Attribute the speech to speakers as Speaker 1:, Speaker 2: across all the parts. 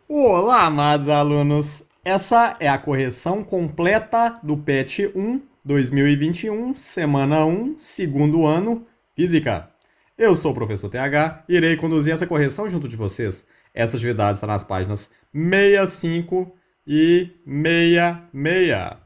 Speaker 1: Olá, amados alunos! Essa é a correção completa do PET 1 2021, semana 1, segundo ano, Física. Eu sou o professor TH e irei conduzir essa correção junto de vocês. Essa atividade está nas páginas 65 e 66.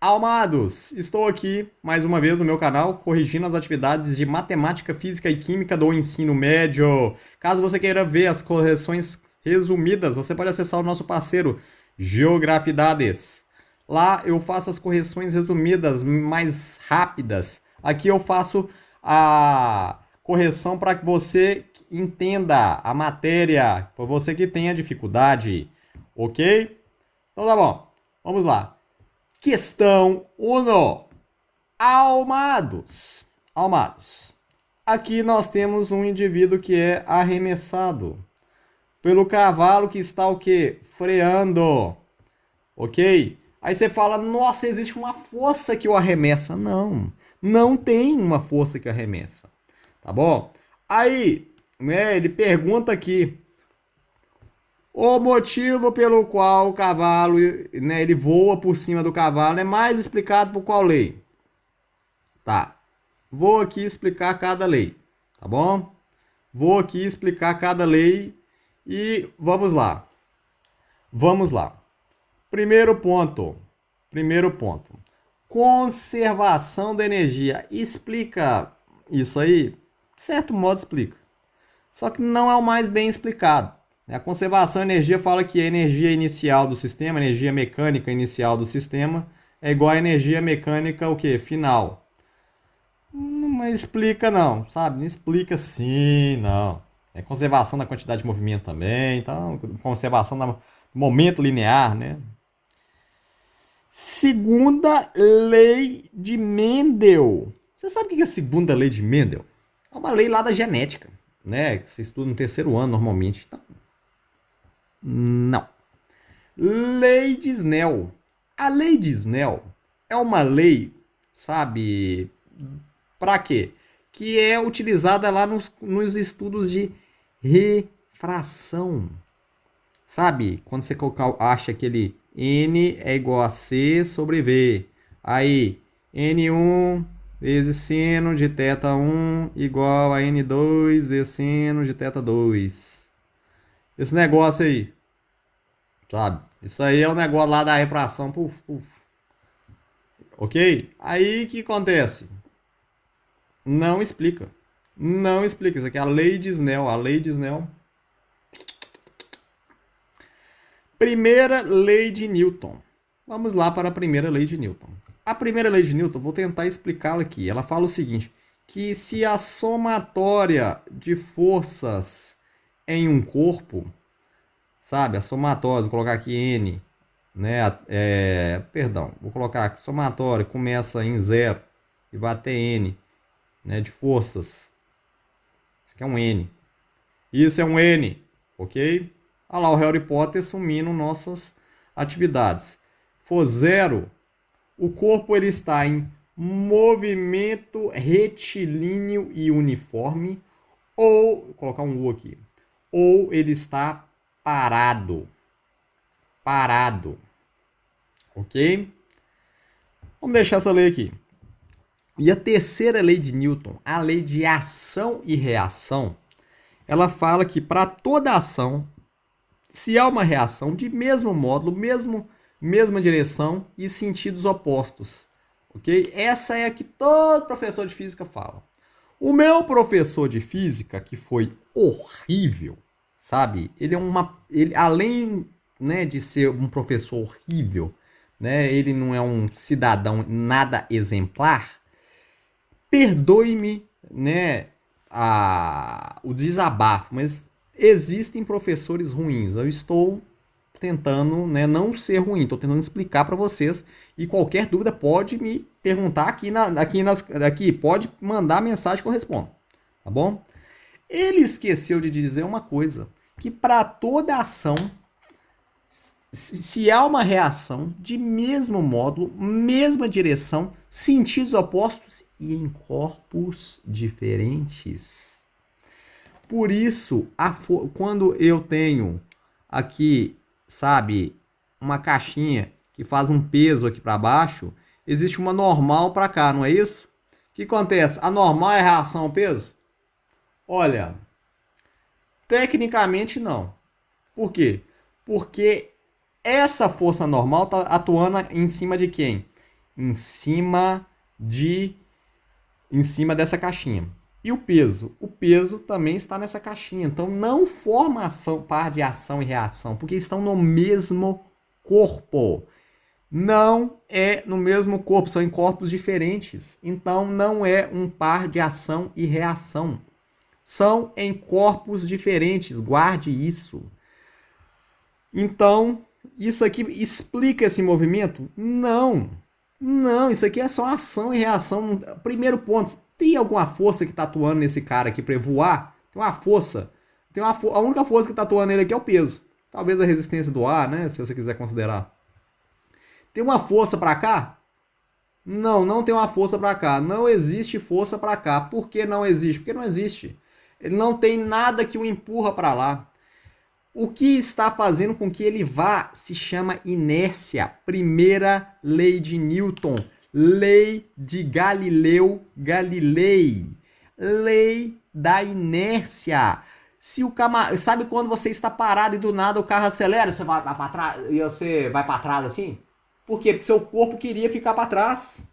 Speaker 1: Amados, estou aqui mais uma vez no meu canal corrigindo as atividades de matemática, física e química do ensino médio. Caso você queira ver as correções resumidas, você pode acessar o nosso parceiro Geografidades. Lá eu faço as correções resumidas mais rápidas. Aqui eu faço a correção para que você entenda a matéria, para você que tenha dificuldade, ok? Então tá bom, vamos lá. Questão 1. Almados. Almados. Aqui nós temos um indivíduo que é arremessado pelo cavalo que está o quê? Freando. Ok? Aí você fala, nossa, existe uma força que o arremessa. Não, não tem uma força que o arremessa. Tá bom? Aí, né, ele pergunta aqui, o motivo pelo qual o cavalo, né, ele voa por cima do cavalo é mais explicado por qual lei? Tá. Vou aqui explicar cada lei, tá bom? Vou aqui explicar cada lei e vamos lá. Vamos lá. Primeiro ponto. Primeiro ponto. Conservação da energia. Explica isso aí? De certo modo explica. Só que não é o mais bem explicado. A conservação da energia fala que a energia inicial do sistema, a energia mecânica inicial do sistema, é igual à energia mecânica o quê? Final. Não explica não, sabe? Não explica sim, não. É conservação da quantidade de movimento também, então conservação do momento linear, né? Segunda lei de Mendel. Você sabe o que é a segunda lei de Mendel? É uma lei lá da genética, né? Que você estuda no terceiro ano normalmente. Então, não. Lei de Snell. A lei de Snell é uma lei, sabe, para quê? Que é utilizada lá nos estudos de refração. Sabe? Quando você acha aquele N é igual a C sobre V. Aí, N1 vezes seno de θ1 igual a N2 vezes seno de θ2. Esse negócio aí, sabe? Isso aí é o negócio lá da refração. Puf, puf. Ok? Aí o que acontece? Não explica. Não explica. Isso aqui é a lei de Snell. A lei de Snell. Primeira lei de Newton. Vamos lá para a primeira lei de Newton. A primeira lei de Newton, vou tentar explicá-la aqui. Ela fala o seguinte, que se a somatória de forças em um corpo, sabe, a somatória, vou colocar aqui N, né, perdão, vou colocar aqui, somatória começa em 0 e vai até N, né, de forças. Isso aqui é um N. Isso é um N, ok? Olha lá o Harry Potter sumindo nossas atividades. For zero, o corpo ele está em movimento retilíneo e uniforme, ou, vou colocar um U aqui, ou ele está parado. Parado. Ok? Vamos deixar essa lei aqui. E a terceira lei de Newton, a lei de ação e reação, ela fala que para toda ação, se há uma reação de mesmo módulo, mesma direção e sentidos opostos. Ok? Essa é a que todo professor de física fala. O meu professor de física, que foi horrível, sabe? Ele além, né, de ser um professor horrível, né, ele não é um cidadão nada exemplar. Perdoe-me, né, o desabafo, mas existem professores ruins. Eu estou tentando, né, não ser ruim, estou tentando explicar para vocês. E qualquer dúvida pode me perguntar aqui, pode mandar mensagem que eu respondo, tá bom? Ele esqueceu de dizer uma coisa, que para toda ação, se há uma reação de mesmo módulo, mesma direção, sentidos opostos e em corpos diferentes. Por isso, quando eu tenho aqui, sabe, uma caixinha que faz um peso aqui para baixo, existe uma normal para cá, não é isso? O que acontece? A normal é a reação ao peso? Olha, tecnicamente não. Por quê? Porque essa força normal está atuando em cima de quem? Em cima de em cima dessa caixinha. E o peso? O peso também está nessa caixinha. Então não forma par de ação e reação, porque estão no mesmo corpo. Não é no mesmo corpo, são em corpos diferentes. Então não é um par de ação e reação. São em corpos diferentes, guarde isso. Então, isso aqui explica esse movimento? Não. Não, isso aqui é só ação e reação. Primeiro ponto, tem alguma força que está atuando nesse cara aqui para voar? Tem uma força. A única força que está atuando nele aqui é o peso. Talvez a resistência do ar, né? Se você quiser considerar. Tem uma força para cá? Não, não tem uma força para cá. Não existe força para cá. Por que não existe? Porque não existe. Ele não tem nada que o empurra para lá. O que está fazendo com que ele vá se chama inércia. Primeira lei de Newton. Lei de Galileu Galilei. Lei da inércia. Se o sabe quando você está parado e do nada o carro acelera, você vai para trás e você vai para trás assim? Por quê? Porque seu corpo queria ficar para trás.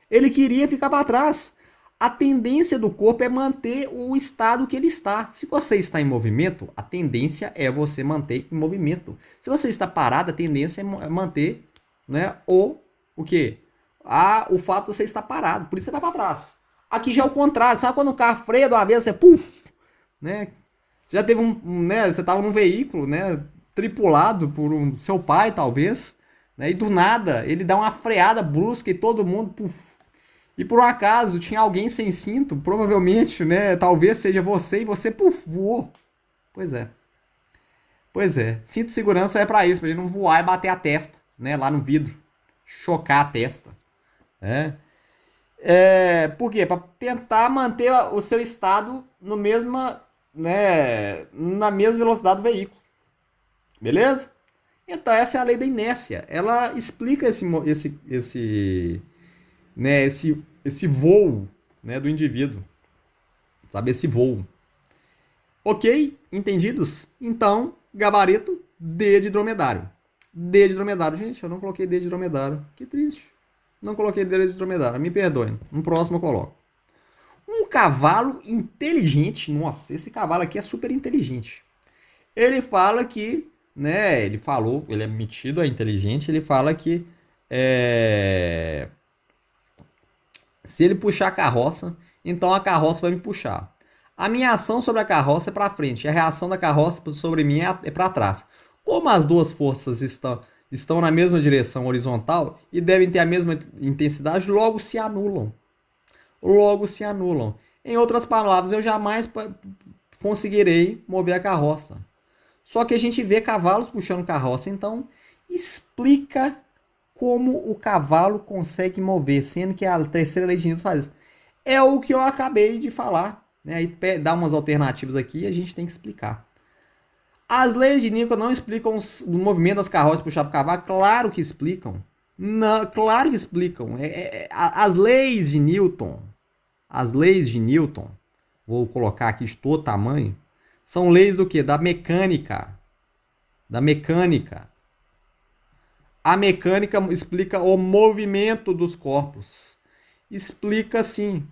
Speaker 1: Ele queria ficar para trás. A tendência do corpo é manter o estado que ele está. Se você está em movimento, a tendência é você manter em movimento. Se você está parado, a tendência é manter, né, o quê? O fato de você estar parado. Por isso você vai para trás. Aqui já é o contrário. Sabe quando o carro freia de uma vez, você puf, né? Já teve né, você estava num veículo, né, tripulado por seu pai, talvez, né, e do nada ele dá uma freada brusca e todo mundo, puf. E por um acaso tinha alguém sem cinto, provavelmente, né, talvez seja você e você, puf, voou. Pois é. Pois é. Cinto de segurança é para isso, para ele não voar e bater a testa, né, lá no vidro, chocar a testa, né? Por quê? Para tentar manter o seu estado no mesma, né, na mesma velocidade do veículo. Beleza? Então essa é a lei da inércia. Ela explica né, esse voo, né, do indivíduo. Sabe, esse voo. Ok? Entendidos? Então, gabarito D de dromedário. D de dromedário. Gente, eu não coloquei D de dromedário. Que triste. Não coloquei D de dromedário. Me perdoem. No próximo eu coloco. Um cavalo inteligente. Nossa, esse cavalo aqui é super inteligente. Ele fala que, né, ele é metido a inteligente, ele fala que se ele puxar a carroça, então a carroça vai me puxar. A minha ação sobre a carroça é para frente, a reação da carroça sobre mim é para trás. Como as duas forças estão na mesma direção horizontal e devem ter a mesma intensidade, logo se anulam. Logo se anulam. Em outras palavras, eu jamais conseguirei mover a carroça. Só que a gente vê cavalos puxando carroça, então explica como o cavalo consegue mover, sendo que a terceira lei de Newton faz isso. É o que eu acabei de falar, né? Aí dá umas alternativas aqui e a gente tem que explicar. As leis de Newton não explicam o movimento das carroças puxar para o cavalo? Claro que explicam. Não, claro que explicam. As leis de Newton, vou colocar aqui de todo tamanho, são leis do quê? Da mecânica. Da mecânica. A mecânica explica o movimento dos corpos. Explica sim.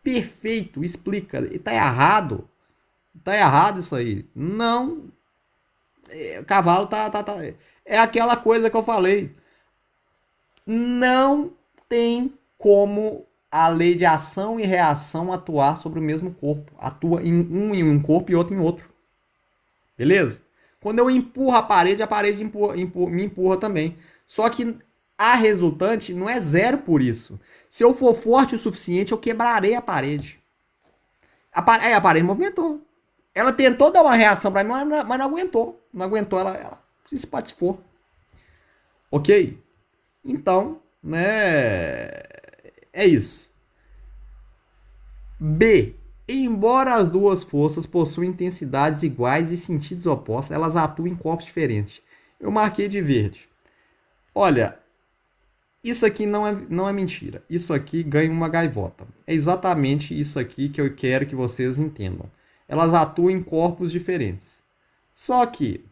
Speaker 1: Perfeito, explica. E tá errado. Tá errado isso aí. Não. O cavalo tá. É aquela coisa que eu falei. Não tem como a lei de ação e reação atuar sobre o mesmo corpo. Atua em um corpo e outro em outro. Beleza? Quando eu empurro a parede me empurra também. Só que a resultante não é zero por isso. Se eu for forte o suficiente, eu quebrarei a parede. A parede movimentou. Ela tentou dar uma reação para mim, mas não aguentou. Não aguentou, ela se espatifou. Ok? Então, né? É isso. B. Embora as duas forças possuam intensidades iguais e sentidos opostos, elas atuam em corpos diferentes. Eu marquei de verde. Olha, isso aqui não é mentira. Isso aqui ganha uma gaivota. É exatamente isso aqui que eu quero que vocês entendam. Elas atuam em corpos diferentes. Só que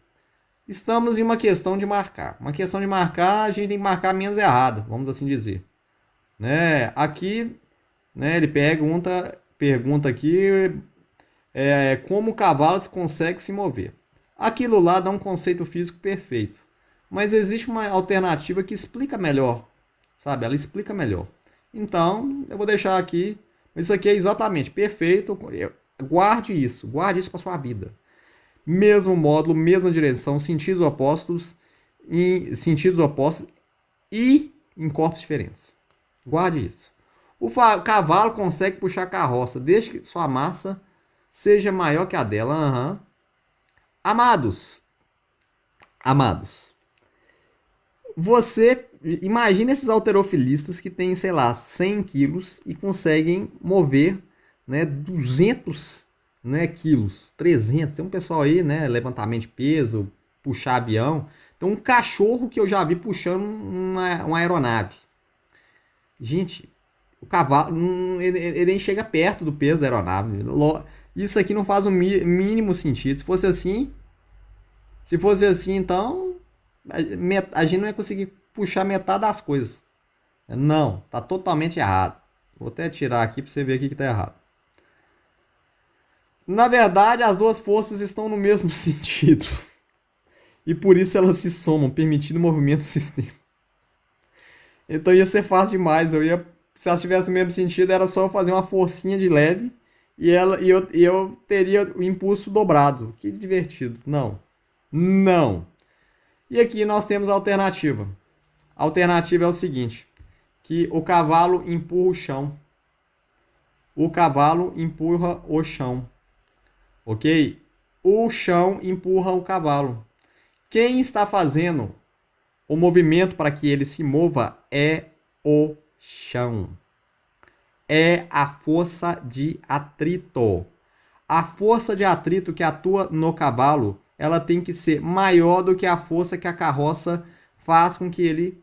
Speaker 1: estamos em uma questão de marcar. Uma questão de marcar, a gente tem que marcar menos errado, vamos assim dizer. Né? Aqui, né, ele pergunta aqui como o cavalo se consegue se mover. Aquilo lá dá um conceito físico perfeito. Mas existe uma alternativa que explica melhor, sabe? Ela explica melhor. Então, eu vou deixar aqui. Isso aqui é exatamente perfeito. Guarde isso para sua vida. Mesmo módulo, mesma direção, sentidos opostos e em corpos diferentes. Guarde isso. O cavalo consegue puxar a carroça desde que sua massa seja maior que a dela. Uhum. Amados, você imagina esses halterofilistas que têm, sei lá, 100 quilos e conseguem mover, né, 200, né, quilos, 300. Tem um pessoal aí, né, levantamento de peso, puxar avião. Tem um cachorro que eu já vi puxando uma aeronave. Gente, o cavalo, ele nem chega perto do peso da aeronave. Isso aqui não faz o mínimo sentido. Se fosse assim, então a gente não ia conseguir puxar metade das coisas. Não, tá totalmente errado. Vou até tirar aqui para você ver aqui que tá errado. Na verdade, as duas forças estão no mesmo sentido. E por isso elas se somam, permitindo o movimento do sistema. Então ia ser fácil demais. Se elas tivessem o mesmo sentido, era só eu fazer uma forcinha de leve e eu teria o impulso dobrado. Que divertido. Não. Não. E aqui nós temos a alternativa. A alternativa é o seguinte, que o cavalo empurra o chão. O cavalo empurra o chão. Ok? O chão empurra o cavalo. Quem está fazendo o movimento para que ele se mova é o chão. É a força de atrito. A força de atrito que atua no cavalo, ela tem que ser maior do que a força que a carroça faz com que ele,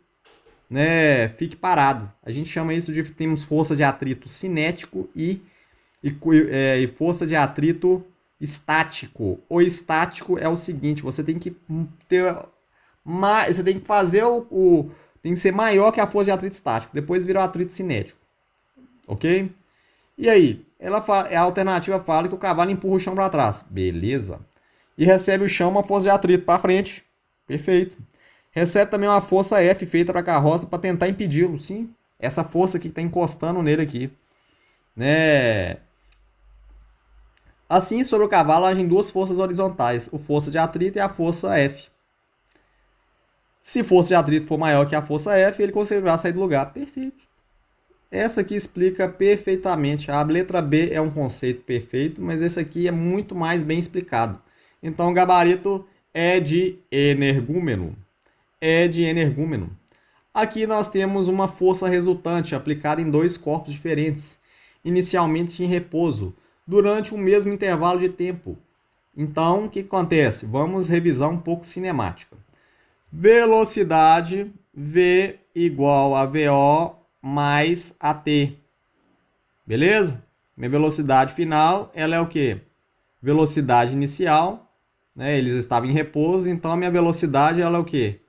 Speaker 1: né, fique parado. A gente chama isso de temos força de atrito cinético e força de atrito estático. O estático é o seguinte, você tem que ter você tem que fazer tem que ser maior que a força de atrito estático, depois vira o atrito cinético. OK? E aí, a alternativa fala que o cavalo empurra o chão para trás. Beleza. E recebe o chão uma força de atrito para frente. Perfeito. Recebe também uma força F feita para a carroça para tentar impedi-lo. Sim, essa força aqui que está encostando nele aqui. Né? Assim, sobre o cavalo agem duas forças horizontais. A força de atrito e a força F. Se força de atrito for maior que a força F, ele conseguirá sair do lugar. Perfeito. Essa aqui explica perfeitamente. A letra B é um conceito perfeito, mas esse aqui é muito mais bem explicado. Então, o gabarito é de energúmeno. É de energúmeno. Aqui nós temos uma força resultante aplicada em dois corpos diferentes, inicialmente em repouso, durante o mesmo intervalo de tempo. Então, o que acontece? Vamos revisar um pouco cinemática. Velocidade V igual a VO mais AT. Beleza? Minha velocidade final, ela é o quê? Velocidade inicial, né? Eles estavam em repouso, então a minha velocidade ela é o quê?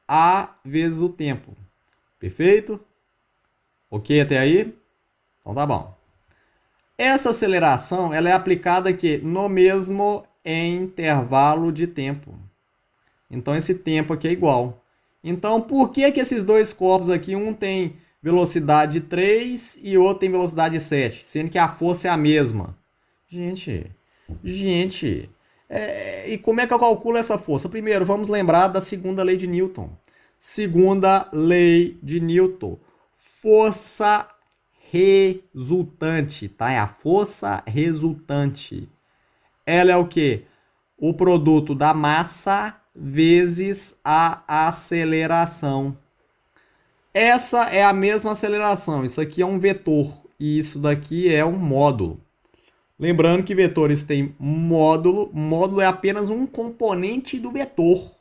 Speaker 1: A vezes o tempo. Perfeito? Ok até aí? Então tá bom. Essa aceleração ela é aplicada aqui no mesmo intervalo de tempo. Então esse tempo aqui é igual. Então por que esses dois corpos aqui, um tem velocidade 3 e outro tem velocidade 7, sendo que a força é a mesma? Gente, e como é que eu calculo essa força? Primeiro, vamos lembrar da segunda lei de Newton. Segunda lei de Newton. Força resultante, tá? É a força resultante. Ela é o quê? O produto da massa vezes a aceleração. Essa é a mesma aceleração. Isso aqui é um vetor e isso daqui é um módulo. Lembrando que vetores têm módulo. Módulo é apenas um componente do vetor.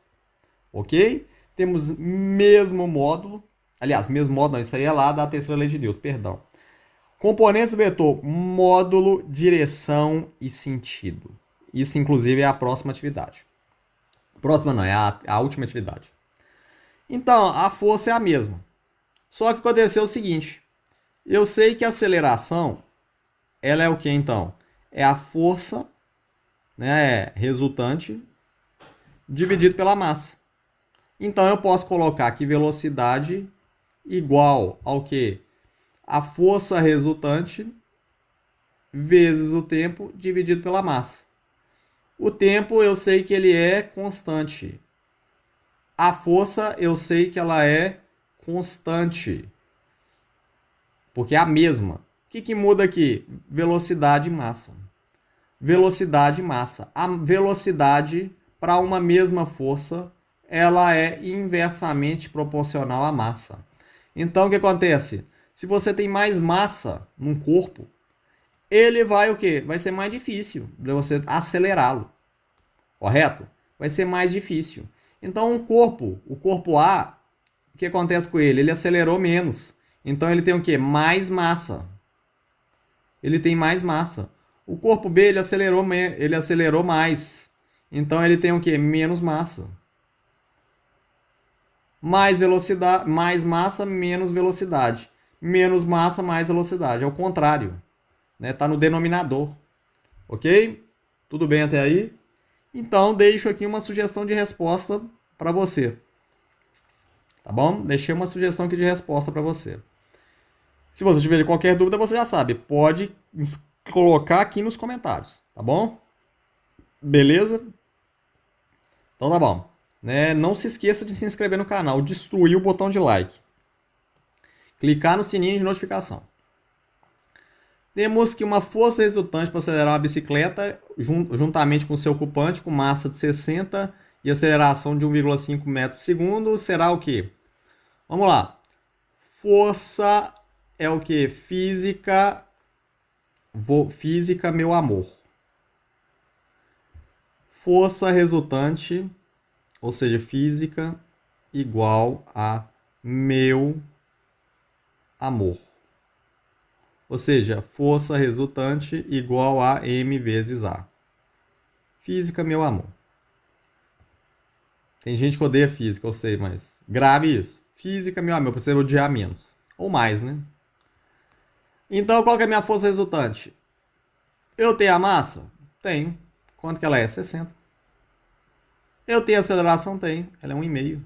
Speaker 1: Ok? Temos mesmo módulo. Aliás, mesmo módulo, não, isso aí é lá da terceira lei de Newton, perdão. Componentes do vetor, módulo, direção e sentido. Isso, inclusive, é a próxima atividade. Próxima não, é a última atividade. Então, a força é a mesma. Só que aconteceu o seguinte. Eu sei que a aceleração, ela é o que então? É a força, né, resultante dividido pela massa. Então eu posso colocar aqui velocidade igual ao que? A força resultante vezes o tempo dividido pela massa. O tempo eu sei que ele é constante. A força eu sei que ela é constante. Porque é a mesma. O que muda aqui? Velocidade e massa. Velocidade e massa. A velocidade para uma mesma força, ela é inversamente proporcional à massa. Então o que acontece? Se você tem mais massa num corpo, ele vai o quê? Vai ser mais difícil de você acelerá-lo. Correto? Vai ser mais difícil. Então o corpo A, o que acontece com ele? Ele acelerou menos. Então ele tem o quê? Mais massa. Ele tem mais massa. O corpo B ele acelerou mais. Então ele tem o quê? Menos massa. Mais velocidade, mais massa, menos velocidade. Menos massa, mais velocidade. É o contrário. Né? Tá no denominador. Ok? Tudo bem até aí? Então deixo aqui uma sugestão de resposta para você. Tá bom? Deixei uma sugestão aqui de resposta para você. Se você tiver qualquer dúvida, você já sabe. Pode colocar aqui nos comentários. Tá bom? Beleza? Então tá bom. Né? Não se esqueça de se inscrever no canal, destruir o botão de like. Clicar no sininho de notificação. Temos que uma força resultante para acelerar uma bicicleta, juntamente com seu ocupante, com massa de 60 e aceleração de 1,5 metro por segundo, será o quê? Vamos lá. Força é o quê? Física, física, meu amor. Força resultante, ou seja, física, igual a meu amor. Ou seja, força resultante igual a m vezes a. Física, meu amor. Tem gente que odeia física, eu sei, mas grave isso. Física, meu amor, precisa odiar menos. Ou mais, né? Então, qual que é a minha força resultante? Eu tenho a massa? Tenho. Quanto que ela é? 60. Eu tenho a aceleração? Tenho. Ela é 1,5.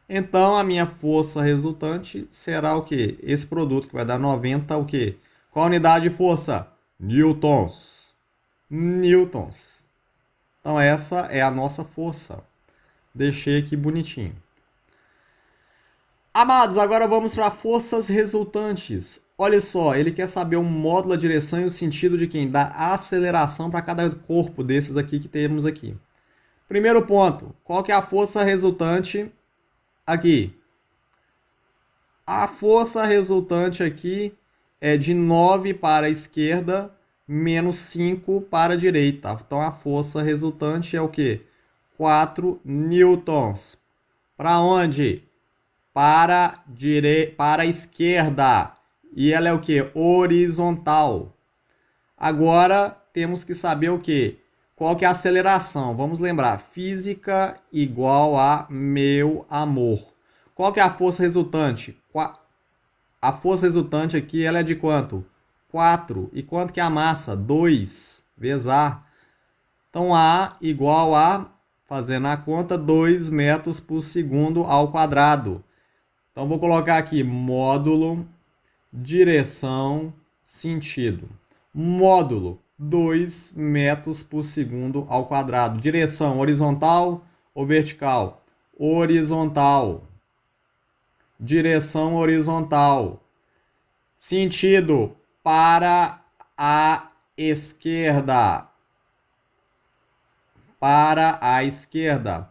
Speaker 1: Então, a minha força resultante será o quê? Esse produto que vai dar 90, o quê? Qual a unidade de força? Newtons. Newtons. Então, essa é a nossa força. Deixei aqui bonitinho. Amados, agora vamos para forças resultantes. Olha só, ele quer saber o módulo, a direção e o sentido de quem? Da aceleração para cada corpo desses aqui que temos aqui. Primeiro ponto, qual que é a força resultante aqui? A força resultante aqui é de 9 para a esquerda, menos 5 para a direita. Então, a força resultante é o quê? 4 newtons. Para onde? Para a esquerda. E ela é o quê? Horizontal. Agora, temos que saber o quê? Qual que é a aceleração? Vamos lembrar. Física igual a meu amor. Qual que é a força resultante? A força resultante aqui, ela é de quanto? 4. E quanto que é a massa? 2 vezes A. Então, A igual a, fazendo a conta, 2 metros por segundo ao quadrado. Então, vou colocar aqui módulo, direção, sentido. Módulo, 2 metros por segundo ao quadrado. Direção, horizontal ou vertical? Horizontal. Direção horizontal. Sentido, para a esquerda. Para a esquerda.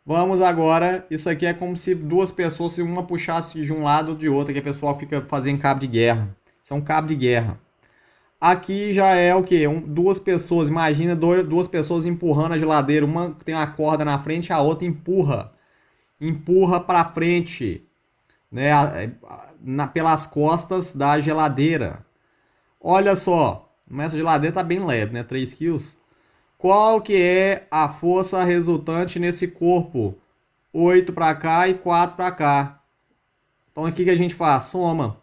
Speaker 1: Vamos agora, isso aqui é como se duas pessoas, se uma puxasse de um lado ou de outro, que a pessoa fica fazendo cabo de guerra. Isso é um cabo de guerra. Aqui já é o quê? Duas pessoas, imagina duas pessoas empurrando a geladeira, uma tem uma corda na frente, a outra empurra para frente, né, pelas costas da geladeira. Olha só, mas essa geladeira tá bem leve, né, 3 quilos. Qual que é a força resultante nesse corpo? 8 para cá e 4 para cá. Então o que que a gente faz? Soma.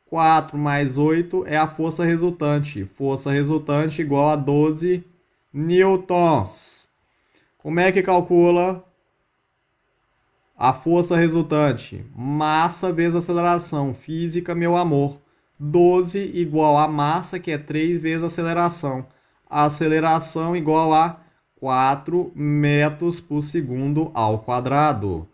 Speaker 1: 4 mais 8 é a força resultante. Força resultante igual a 12 newtons. Como é que calcula a força resultante? Massa vezes aceleração. Física, meu amor. 12 igual a massa, que é 3 vezes aceleração. A aceleração igual a 4 metros por segundo ao quadrado.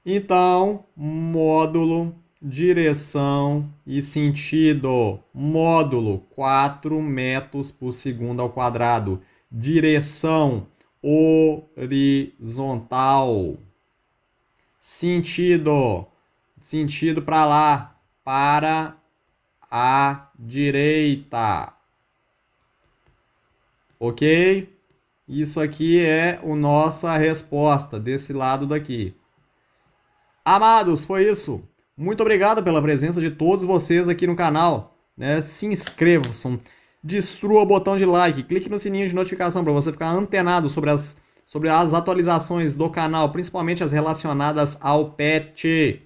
Speaker 1: Então, módulo, direção e sentido. Módulo, 4 metros por segundo ao quadrado. Direção horizontal. Sentido, sentido para lá, para a direita. Ok? Isso aqui é a nossa resposta desse lado daqui. Amados, foi isso. Muito obrigado pela presença de todos vocês aqui no canal. Né? Se inscrevam, destrua o botão de like, clique no sininho de notificação para você ficar antenado sobre as atualizações do canal, principalmente as relacionadas ao pet.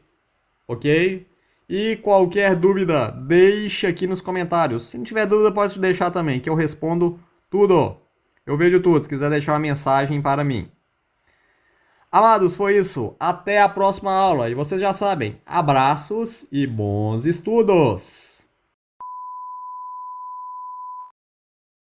Speaker 1: Ok? E qualquer dúvida, deixe aqui nos comentários. Se não tiver dúvida, pode deixar também, que eu respondo tudo. Eu vejo tudo, se quiser deixar uma mensagem para mim. Amados, foi isso. Até a próxima aula. E vocês já sabem, abraços e bons estudos!